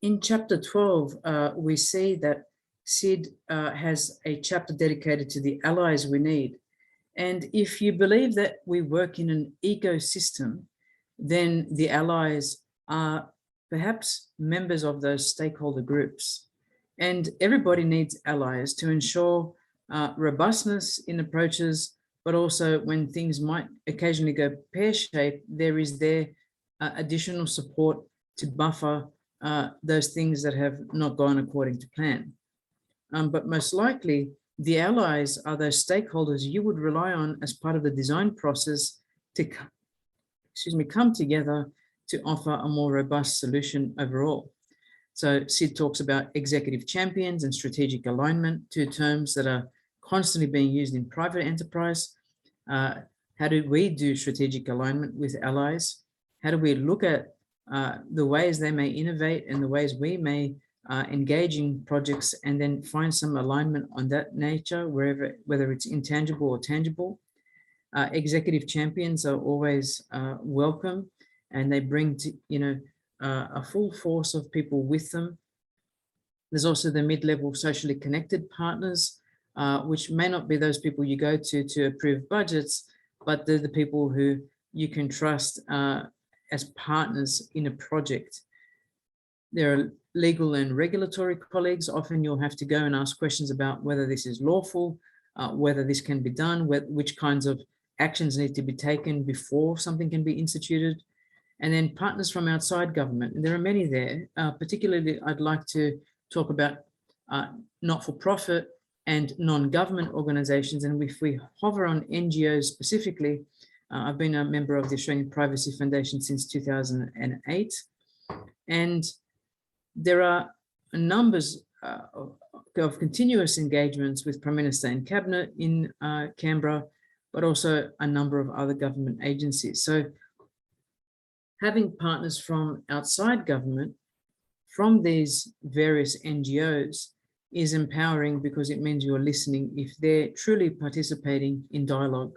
In chapter 12, we see that Sid has a chapter dedicated to the allies we need. And if you believe that we work in an ecosystem, then the allies are perhaps members of those stakeholder groups. And everybody needs allies to ensure robustness in approaches, but also when things might occasionally go pear-shaped, there is their additional support to buffer those things that have not gone according to plan. But most likely, the allies are those stakeholders you would rely on as part of the design process to, come together to offer a more robust solution overall. So Sid talks about executive champions and strategic alignment, two terms that are constantly being used in private enterprise. How do we do strategic alignment with allies? How do we look at the ways they may innovate and the ways we may engage in projects and then find some alignment on that nature, whether it's intangible or tangible. Executive champions are always welcome, and they bring to, a full force of people with them. There's also the mid-level socially connected partners, which may not be those people you go to approve budgets, but they're the people who you can trust as partners in a project. There are legal and regulatory colleagues. Often you'll have to go and ask questions about whether this is lawful, whether this can be done, which kinds of actions need to be taken before something can be instituted. And then partners from outside government. And there are many there. Particularly, I'd like to talk about not-for-profit and non-government organizations. And if we hover on NGOs specifically, I've been a member of the Australian Privacy Foundation since 2008. And there are numbers of continuous engagements with Prime Minister and Cabinet in Canberra, but also a number of other government agencies. So having partners from outside government, from these various NGOs, is empowering because it means you're listening if they're truly participating in dialogue.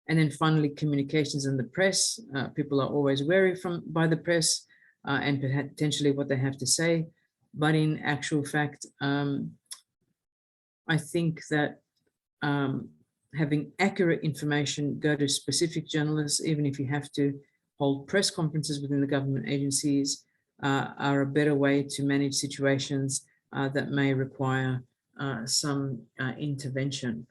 And then finally, communications and the press. People are always wary by the press and potentially what they have to say. But in actual fact, I think that having accurate information go to specific journalists, even if you have to hold press conferences within the government agencies, are a better way to manage situations that may require some intervention.